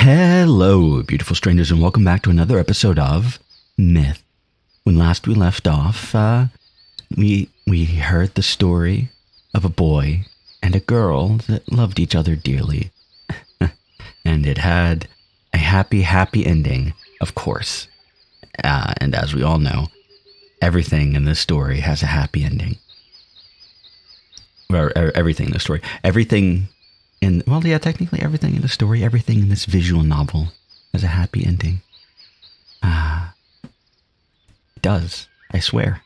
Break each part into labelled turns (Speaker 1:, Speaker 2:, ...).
Speaker 1: Hello, beautiful strangers, and welcome back to another episode of Myth. When last we left off, we heard the story of a boy and a girl that loved each other dearly. And it had a happy ending, of course. And as we all know, everything in this story has a happy ending. Or everything in the story. Technically everything in the story, everything in this visual novel has a happy ending. It does, I swear.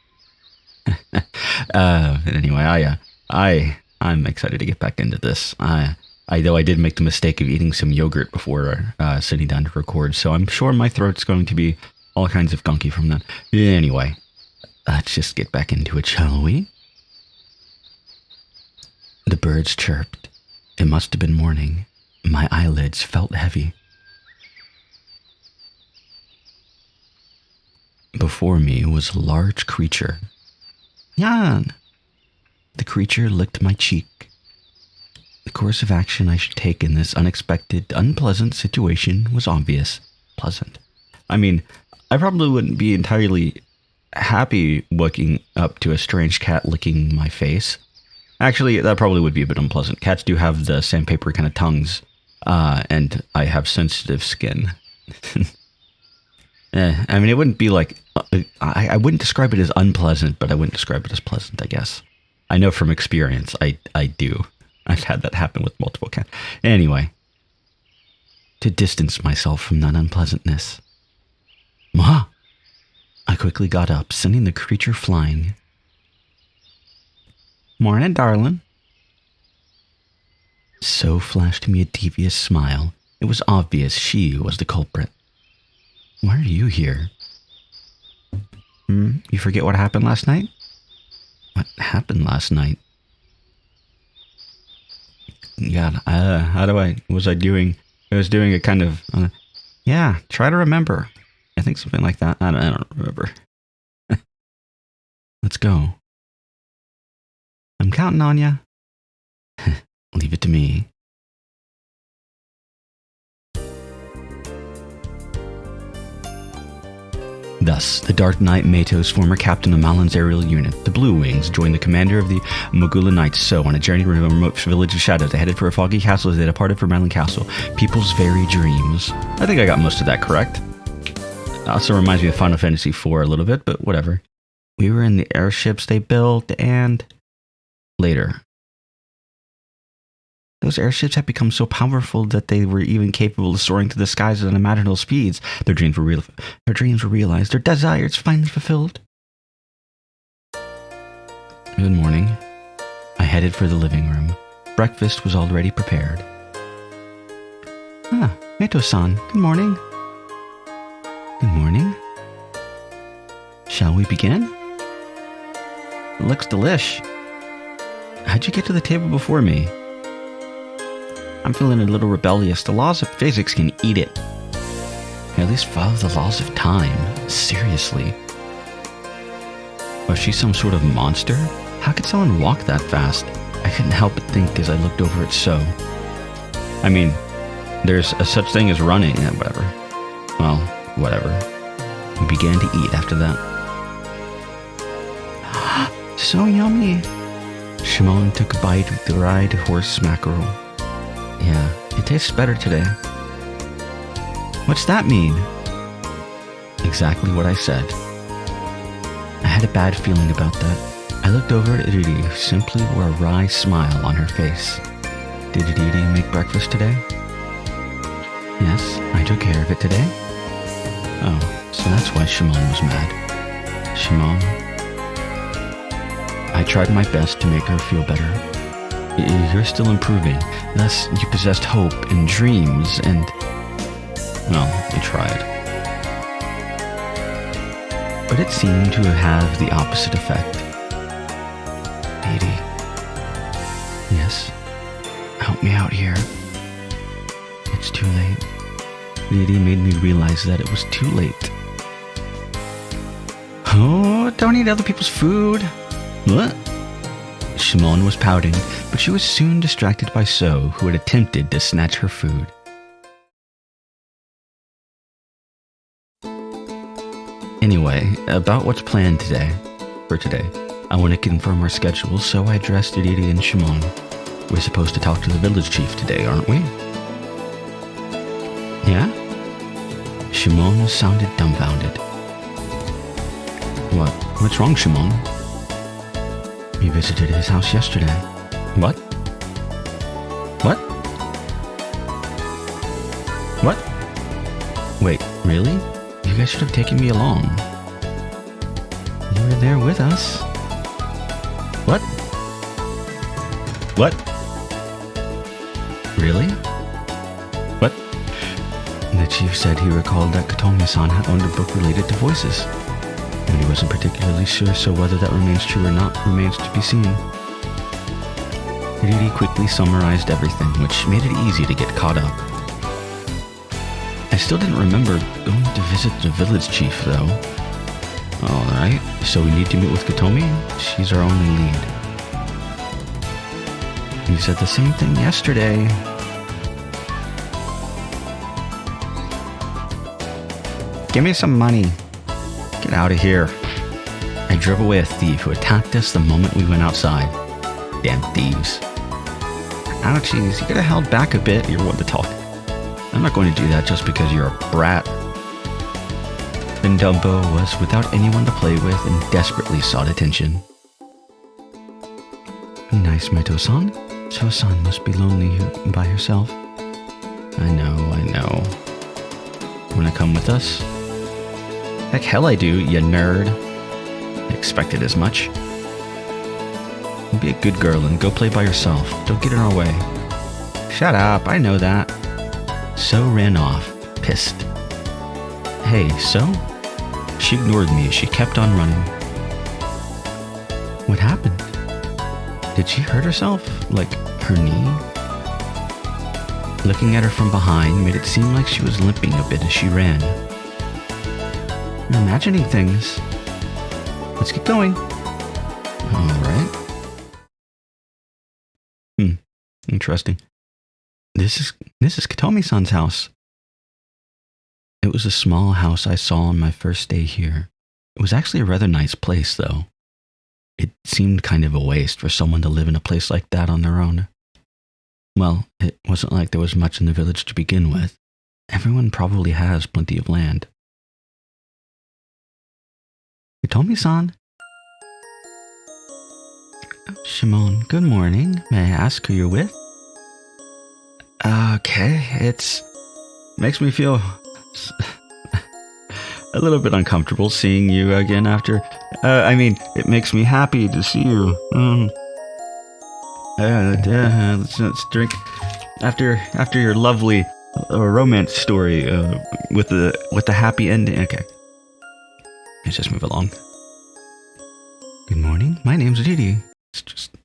Speaker 1: Anyway, I'm excited to get back into this. Though I did make the mistake of eating some yogurt before sitting down to record, so I'm sure my throat's going to be all kinds of gunky from that. Anyway, let's just get back into it, shall we? The birds chirped. It must have been morning. My eyelids felt heavy. Before me was a large creature. Jan! The creature licked my cheek. The course of action I should take in this unexpected, unpleasant situation was obvious. Pleasant. I mean, I probably wouldn't be entirely happy waking up to a strange cat licking my face. Actually, that probably would be a bit unpleasant. Cats do have the sandpaper kind of tongues, and I have sensitive skin. I mean, it wouldn't be like... I wouldn't describe it as unpleasant, but I wouldn't describe it as pleasant, I guess. I know from experience, I do. I've had that happen with multiple cats. Anyway, to distance myself from that unpleasantness. Ma! I quickly got up, sending the creature flying. Morning, darling. So flashed me a devious smile. It was obvious she was the culprit. Why are you here? You forget what happened last night? What happened last night? God, was doing a kind of, try to remember. I think something like that. I don't remember. Let's go. I'm counting on ya. Leave it to me. Thus, the Dark Knight Matos, former captain of Malin's aerial unit, the Blue Wings, joined the commander of the Mogula Knights. So, on a journey to a remote village of shadows, they headed for a foggy castle as they departed for Malin Castle. People's very dreams. I think I got most of that correct. It also reminds me of Final Fantasy IV a little bit, but whatever. We were in the airships they built, and... Later. Those airships had become so powerful that they were even capable of soaring through the skies at unimaginable speeds. Their dreams were realized, their desires finally fulfilled. Good morning. I headed for the living room. Breakfast was already prepared. Mato-san, good morning. Good morning. Shall we begin? It looks delish. How'd you get to the table before me? I'm feeling a little rebellious. The laws of physics can eat it. At least follow the laws of time. Seriously. Was she some sort of monster? How could someone walk that fast? I couldn't help but think as I looked over at So. I mean, there's a such thing as running. Whatever. Well, whatever. We began to eat after that. So yummy. Shimon took a bite of the dried horse mackerel. Yeah, it tastes better today. What's that mean? Exactly what I said. I had a bad feeling about that. I looked over at Iridi, who simply wore a wry smile on her face. Did Iridi make breakfast today? Yes, I took care of it today. Oh, so that's why Shimon was mad. Shimon... I tried my best to make her feel better. You're still improving. Thus, you possessed hope and dreams and... Well, I tried. But it seemed to have the opposite effect. Edie. Yes? Help me out here. It's too late. Edie made me realize that it was too late. Oh, don't eat other people's food. What? Shimon was pouting, but she was soon distracted by So, who had attempted to snatch her food. Anyway, about what's planned for today. I want to confirm our schedule, so I addressed Iridi and Shimon. We're supposed to talk to the village chief today, aren't we? Yeah? Shimon sounded dumbfounded. What's wrong, Shimon? We visited his house yesterday. What? What? What? Wait, really? You guys should have taken me along. You were there with us. What? What? Really? What? The chief said he recalled that Kotomi-san had owned a book related to voices. And he wasn't particularly sure, so whether that remains true or not remains to be seen. Iridi quickly summarized everything, which made it easy to get caught up. I still didn't remember going to visit the village chief, though. Alright, so we need to meet with Kotomi? She's our only lead. You said the same thing yesterday. Give me some money. Get out of here. I drove away a thief who attacked us the moment we went outside. Damn thieves. Ouchies, you could have held back a bit. You're one to talk. I'm not going to do that just because you're a brat. Then Dumbo was without anyone to play with and desperately sought attention. Nice, Meto-san. Cho-san must be lonely here by herself. I know. Wanna come with us? Heck hell I do, you nerd. I expected as much. Be a good girl and go play by yourself. Don't get in our way. Shut up, I know that. So ran off, pissed. Hey, So? She ignored me as she kept on running. What happened? Did she hurt herself? Like, her knee? Looking at her from behind made it seem like she was limping a bit as she ran. You're imagining things. Let's get going. Alright. Interesting. This is Kotomi-san's house. It was a small house I saw on my first day here. It was actually a rather nice place, though. It seemed kind of a waste for someone to live in a place like that on their own. Well, it wasn't like there was much in the village to begin with. Everyone probably has plenty of land. Kotomi-san. Shimon, good morning. May I ask who you're with? Okay, makes me feel a little bit uncomfortable seeing you again after, it makes me happy to see you. Let's drink. After your lovely romance story with the happy ending. Okay, let's just move along. Good morning. My name's Riri. It's just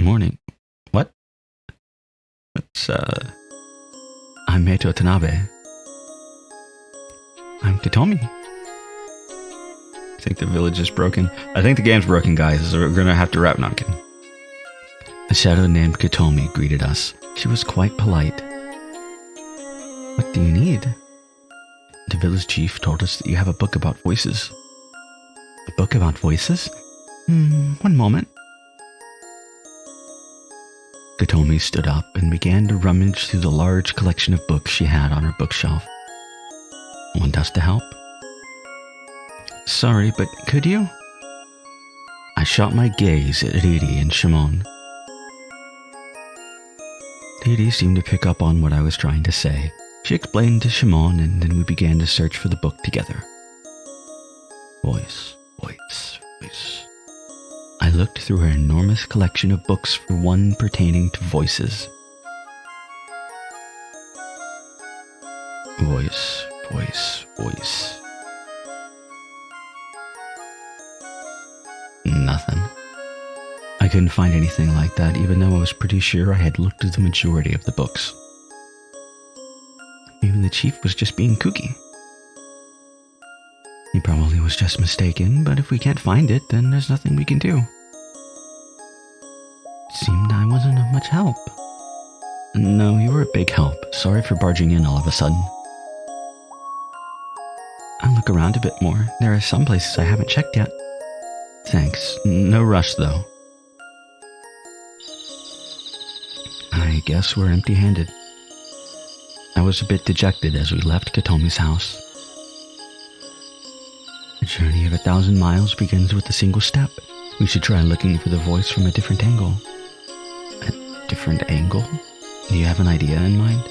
Speaker 1: morning. What? I'm Meito Tanabe. I'm Kotomi. I think the village is broken. I think the game's broken, guys. So we're gonna have to wrap. No, I'm kidding. A shadow named Kotomi greeted us. She was quite polite. What do you need? The village chief told us that you have a book about voices. A book about voices? One moment. Kotomi stood up and began to rummage through the large collection of books she had on her bookshelf. Want us to help? Sorry, but could you? I shot my gaze at Riri and Shimon. Riri seemed to pick up on what I was trying to say. She explained to Shimon, and then we began to search for the book together. Voice. I looked through her enormous collection of books for one pertaining to voices. Voice. Nothing. I couldn't find anything like that, even though I was pretty sure I had looked through the majority of the books. Maybe the chief was just being kooky. He probably was just mistaken, but if we can't find it, then there's nothing we can do. It seemed I wasn't of much help. No, you were a big help. Sorry for barging in all of a sudden. I look around a bit more. There are some places I haven't checked yet. Thanks. No rush, though. I guess we're empty-handed. I was a bit dejected as we left Katomi's house. A journey of 1,000 miles begins with a single step. We should try looking for the voice from a different angle. A different angle? Do you have an idea in mind?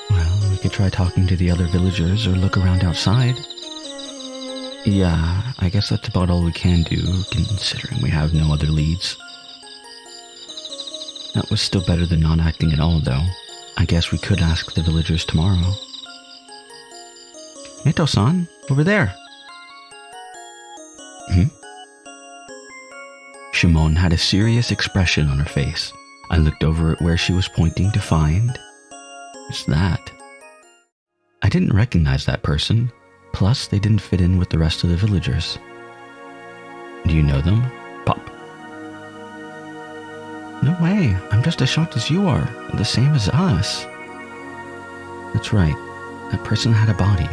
Speaker 1: Well, we could try talking to the other villagers or look around outside. Yeah, I guess that's about all we can do, considering we have no other leads. That was still better than not acting at all, though. I guess we could ask the villagers tomorrow. Eto-san, over there. Shimon had a serious expression on her face. I looked over at where she was pointing to find... What's that? I didn't recognize that person. Plus, they didn't fit in with the rest of the villagers. Do you know them? Pop. No way. I'm just as shocked as you are. The same as us. That's right. That person had a body,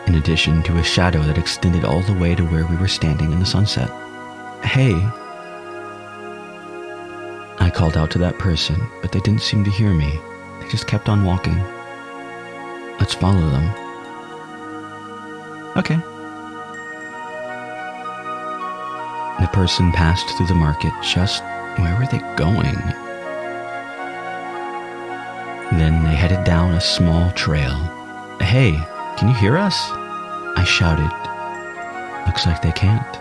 Speaker 1: in addition to a shadow that extended all the way to where we were standing in the sunset. Hey. I called out to that person, but they didn't seem to hear me. They just kept on walking. Let's follow them. Okay. The person passed through the market. Just where were they going? Then they headed down a small trail. Hey, can you hear us? I shouted. Looks like they can't.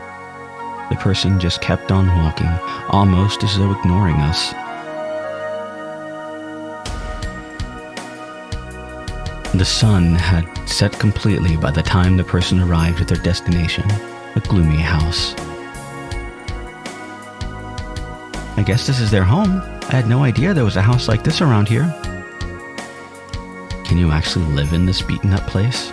Speaker 1: The person just kept on walking, almost as though ignoring us. The sun had set completely by the time the person arrived at their destination, a gloomy house. I guess this is their home. I had no idea there was a house like this around here. Can you actually live in this beaten-up place?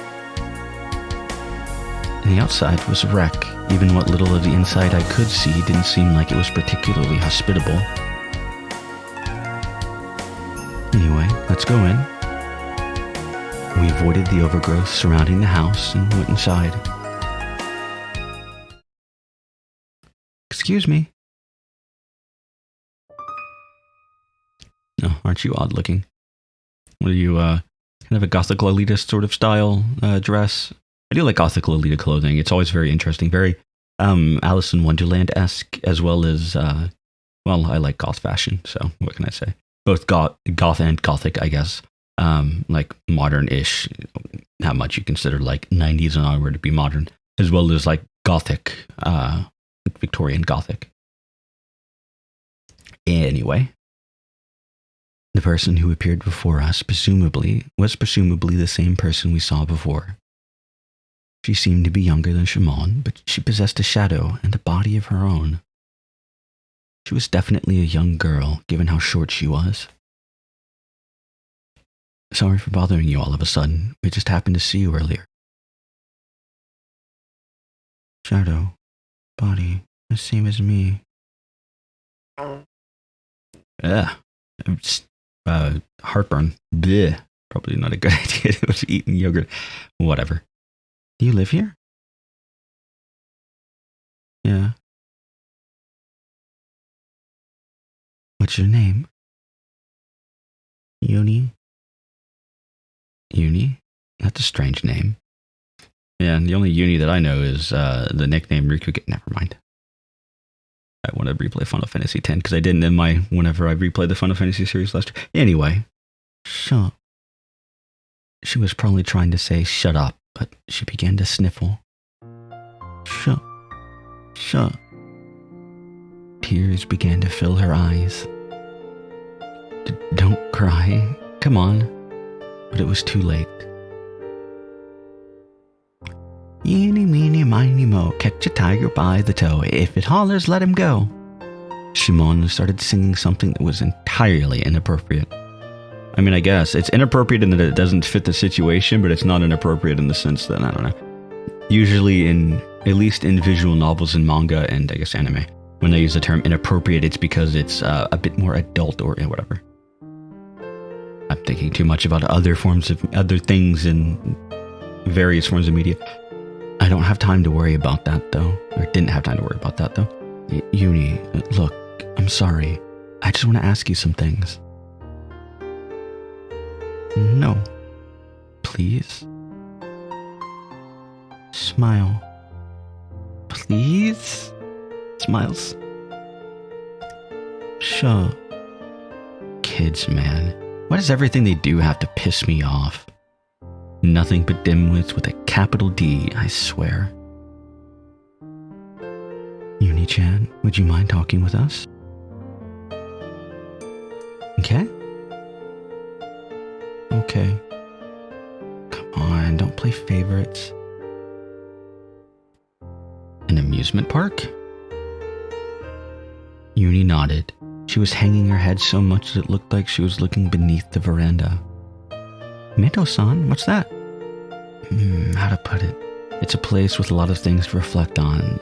Speaker 1: The outside was a wreck. Even what little of the inside I could see didn't seem like it was particularly hospitable. Anyway, let's go in. We avoided the overgrowth surrounding the house and went inside. Excuse me. Oh, aren't you odd looking? What are you, kind of a Gothic Lolita sort of style dress? I do like Gothic Lolita clothing. It's always very interesting, very Alice in Wonderland-esque, as well as, well, I like goth fashion, so what can I say? Both goth and Gothic, I guess. Like modern-ish, how much you consider like 90s and onward to be modern, as well as like Gothic, Victorian Gothic. Anyway, the person who appeared before us was presumably the same person we saw before. She seemed to be younger than Shimon, but she possessed a shadow and a body of her own. She was definitely a young girl, given how short she was. Sorry for bothering you all of a sudden. We just happened to see you earlier. Shadow, body, the same as me. Heartburn. Bleh. Probably not a good idea to be eating yogurt. Whatever. Do you live here? Yeah. What's your name? Yoni? Uni? That's a strange name. Yeah, and the only Uni that I know is the nickname Rikugen. Never mind. I want to replay Final Fantasy X because I didn't whenever I replayed the Final Fantasy series last year. Anyway. Shut. She was probably trying to say shut up, but she began to sniffle. Shut. Shut. Tears began to fill her eyes. Don't cry. Come on. But it was too late. Eeny, meeny, miny, mo, catch a tiger by the toe. If it hollers, let him go. Shimon started singing something that was entirely inappropriate. I mean, I guess it's inappropriate in that it doesn't fit the situation, but it's not inappropriate in the sense that, I don't know. Usually at least in visual novels and manga and I guess anime, when they use the term inappropriate, it's because it's a bit more adult or whatever. I'm thinking too much about other forms of other things in various forms of media. I don't have time to worry about that, though. Or didn't have time to worry about that, though. Uni, look, I'm sorry. I just want to ask you some things. No. Please? Smile. Please? Smiles. Sure. Kids, man. Why does everything they do have to piss me off? Nothing but dimwits with a capital D, I swear. Uni-chan, would you mind talking with us? Okay? Okay. Come on, don't play favorites. An amusement park? Uni nodded. She was hanging her head so much that it looked like she was looking beneath the veranda. Meto-san, what's that? How to put it? It's a place with a lot of things to reflect on.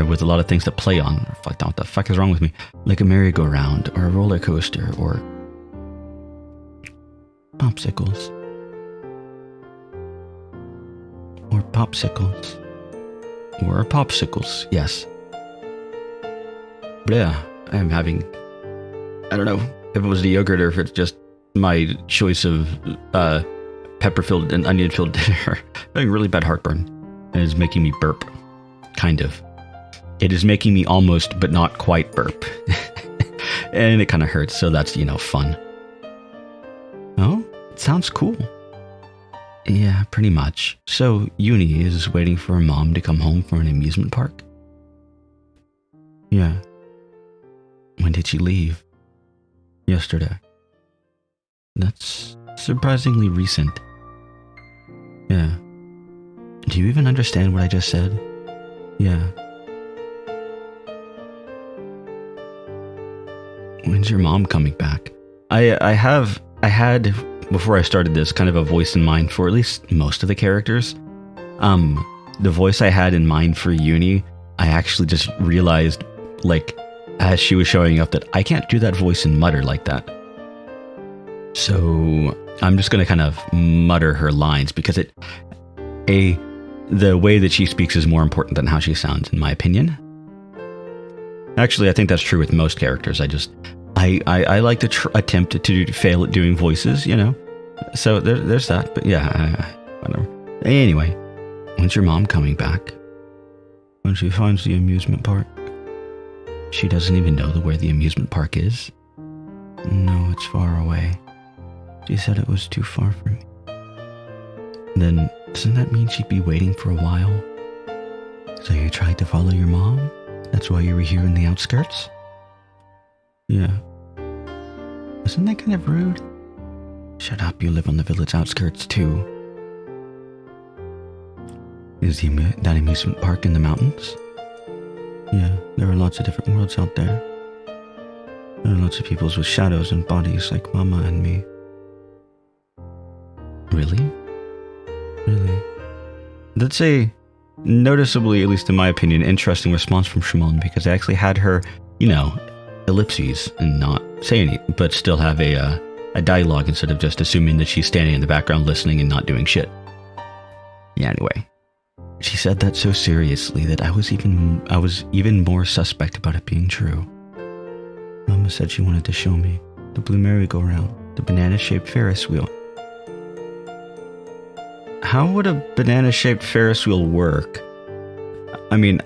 Speaker 1: With a lot of things to play on. Reflect on. What the fuck is wrong with me? Like a merry-go-round, or a roller coaster, or popsicles. Or popsicles. Or popsicles, yes. But yeah, I'm having... I don't know if it was the yogurt or if it's just my choice of pepper-filled and onion-filled dinner. I'm having really bad heartburn. And it's making me burp. Kind of. It is making me almost, but not quite burp. And it kind of hurts, so that's, fun. Oh, it sounds cool. Yeah, pretty much. So, Uni is waiting for her mom to come home from an amusement park? Yeah. When did she leave? Yesterday. That's surprisingly recent. Yeah. Do you even understand what I just said? Yeah. When's your mom coming back? I had, before I started this, kind of a voice in mind for at least most of the characters. The voice I had in mind for Uni, I actually just realized, as she was showing up, that I can't do that voice and mutter like that. So I'm just going to kind of mutter her lines because the way that she speaks is more important than how she sounds, in my opinion. Actually, I think that's true with most characters. I like to attempt to fail at doing voices, So there's that. But yeah, whatever. Anyway, when's your mom coming back? When she finds the amusement park. She doesn't even know where the amusement park is? No, it's far away. She said it was too far for me. Then, doesn't that mean she'd be waiting for a while? So you tried to follow your mom? That's why you were here in the outskirts? Yeah. Isn't that kind of rude? Shut up, you live on the village outskirts too. Is that amusement park in the mountains? Yeah, there are lots of different worlds out there. There are lots of peoples with shadows and bodies like Mama and me. Really? Really? That's a noticeably, at least in my opinion, interesting response from Shimon, because I actually had her, ellipses and not say anything, but still have a dialogue instead of just assuming that she's standing in the background listening and not doing shit. Yeah, anyway. She said that so seriously that I was even more suspect about it being true. Mama said she wanted to show me the blue merry-go-round, the banana-shaped Ferris wheel. How would a banana-shaped Ferris wheel work? I mean,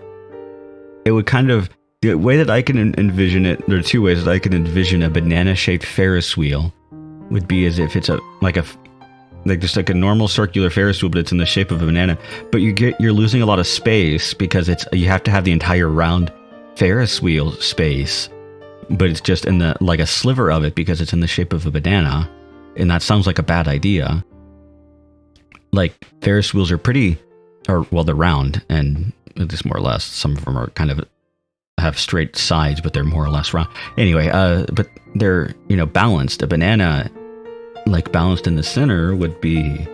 Speaker 1: it would kind of... The way that I can envision it, there are two ways that I can envision a banana-shaped Ferris wheel would be as if it's just like a normal circular Ferris wheel, but it's in the shape of a banana. But you're losing a lot of space because you have to have the entire round Ferris wheel space, but it's just in a sliver of it because it's in the shape of a banana, and that sounds like a bad idea. Ferris wheels are they're round, and just more or less. Some of them are kind of have straight sides, but they're more or less round. Anyway, but they're balanced. A banana, balanced in the center, would be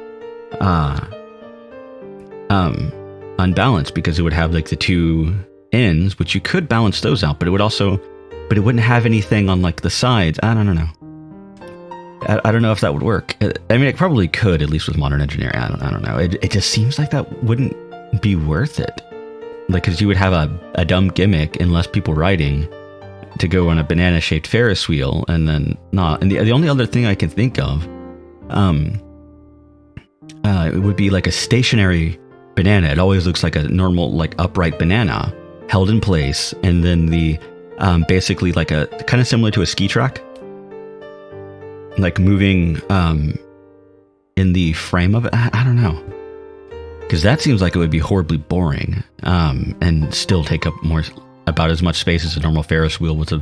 Speaker 1: unbalanced because it would have the two ends, which you could balance those out, but it wouldn't have anything on the sides. I don't know. I don't know if that would work. I mean, it probably could, at least with modern engineering. I don't know. It just seems like that wouldn't be worth it. Like, because you would have a dumb gimmick and less people riding to go on a banana-shaped Ferris wheel, and then not. And the only other thing I can think of, it would be like a stationary banana. It always looks like a normal, like upright banana held in place, and then the basically like a kind of similar to a ski track, like moving in the frame of it. I don't know, because that seems like it would be horribly boring and still take up about as much space as a normal Ferris wheel with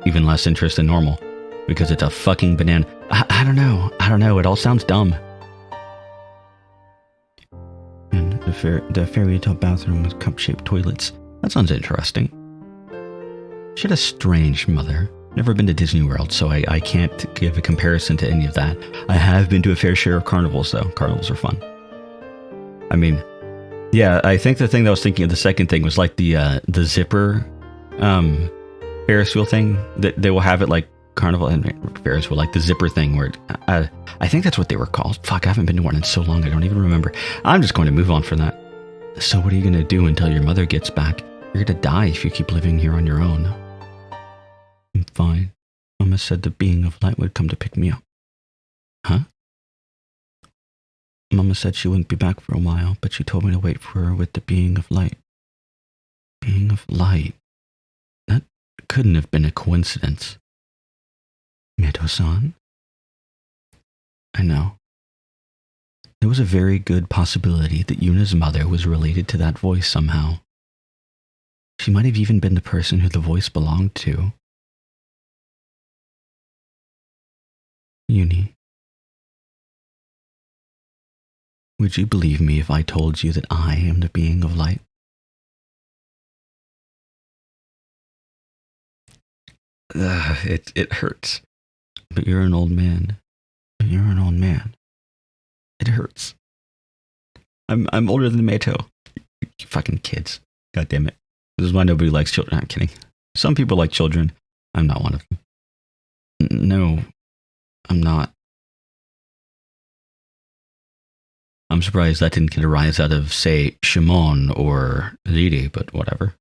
Speaker 1: even less interest than normal, because it's a fucking banana. I don't know. It all sounds dumb. And the fairy tale bathroom with cup-shaped toilets. That sounds interesting. She had a strange mother. Never been to Disney World, so I can't give a comparison to any of that. I have been to a fair share of carnivals, though. Carnivals are fun. I mean, yeah, I think the thing that I was thinking of, the second thing, was like the zipper Ferris wheel thing. That they will have it like Carnival and Ferris wheel, like the zipper thing, where I think that's what they were called. Fuck, I haven't been to one in so long, I don't even remember. I'm just going to move on from that. So what are you going to do until your mother gets back? You're going to die if you keep living here on your own. I'm fine. Mama said the being of light would come to pick me up. Huh? Mama said she wouldn't be back for a while, but she told me to wait for her with the being of light. Being of light? That couldn't have been a coincidence. Meto-san? I know. There was a very good possibility that Yuna's mother was related to that voice somehow. She might have even been the person who the voice belonged to. Uni, would you believe me if I told you that I am the being of light? It hurts. But you're an old man. You're an old man. It hurts. I'm older than Meto. You fucking kids. God damn it. This is why nobody likes children. I'm kidding. Some people like children. I'm not one of them. No, I'm not. I'm surprised that didn't get a rise out of, say, Shimon or Riri, but whatever.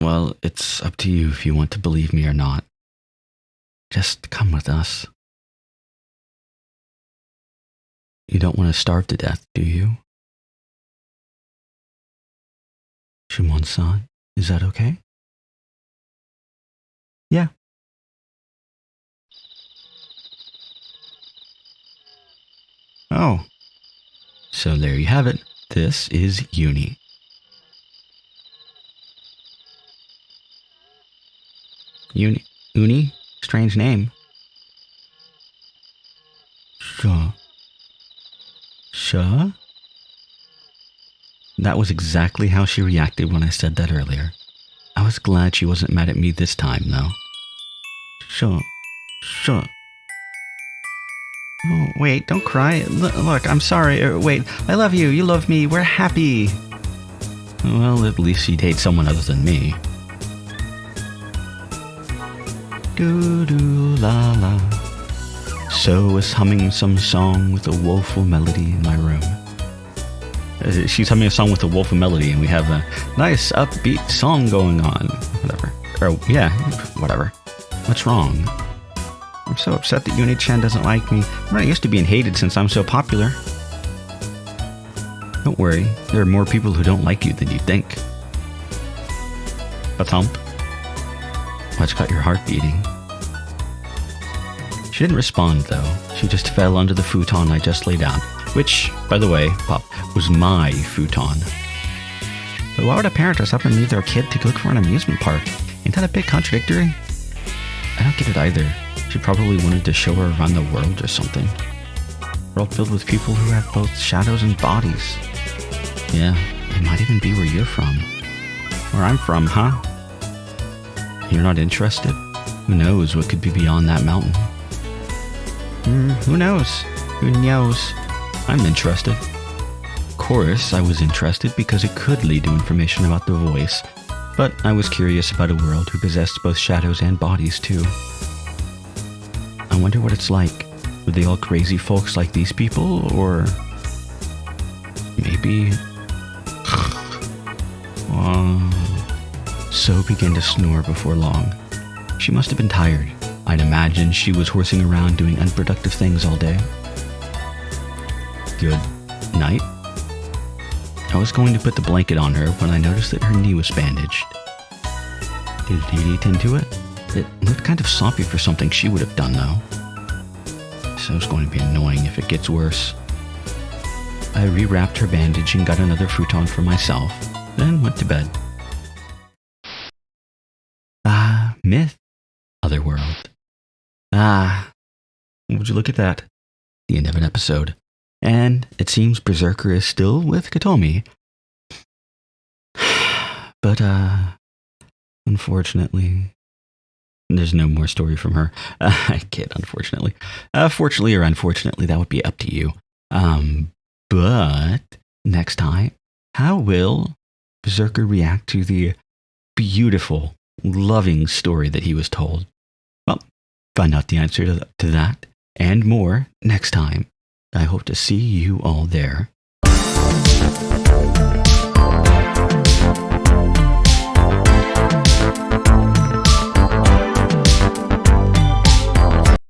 Speaker 1: Well, it's up to you if you want to believe me or not. Just come with us. You don't want to starve to death, do you? Shimon-san, is that okay? Yeah. Oh. So there you have it. This is Uni. Uni? Strange name. Sure? That was exactly how she reacted when I said that earlier. I was glad she wasn't mad at me this time, though. Sure. Oh, wait, don't cry. Look, I'm sorry. Wait, I love you. You love me. We're happy. Well, at least she'd hate someone other than me. Doo-doo-la-la. So was humming some song with a woeful melody in my room. She's humming a song with a woeful melody, and we have a nice upbeat song going on. Whatever. Whatever. What's wrong? I'm so upset that Uni-chan doesn't like me. I'm not used to being hated since I'm so popular. Don't worry, there are more people who don't like you than you think. A thump. What's got your heart beating? She didn't respond, though. She just fell under the futon I just laid out, which, by the way, Pop, was my futon. But why would a parent dress up and leave their kid to look for an amusement park? Ain't that a bit contradictory? I don't get it either. She probably wanted to show her around the world or something. A world filled with people who have both shadows and bodies. Yeah, it might even be where you're from. Where I'm from, huh? You're not interested? Who knows what could be beyond that mountain? Who knows? Who knows? I'm interested. Of course, I was interested because it could lead to information about the voice. But I was curious about a world who possessed both shadows and bodies, too. I wonder what it's like. Were they all crazy folks like these people, or maybe... So began to snore before long. She must have been tired. I'd imagine she was horsing around doing unproductive things all day. Good night. I was going to put the blanket on her when I noticed that her knee was bandaged. Did Dee tend to it? It looked kind of sloppy for something she would have done, though. So it's going to be annoying if it gets worse. I rewrapped her bandage and got another futon for myself, then went to bed. Myth. Otherworld. Would you look at that? The end of an episode. And it seems Berserker is still with Katomi. But, unfortunately, there's no more story from her. I kid, unfortunately. Fortunately or unfortunately, that would be up to you. But next time, how will Berserker react to the beautiful, loving story that he was told? Well, find out the answer to that and more next time. I hope to see you all there.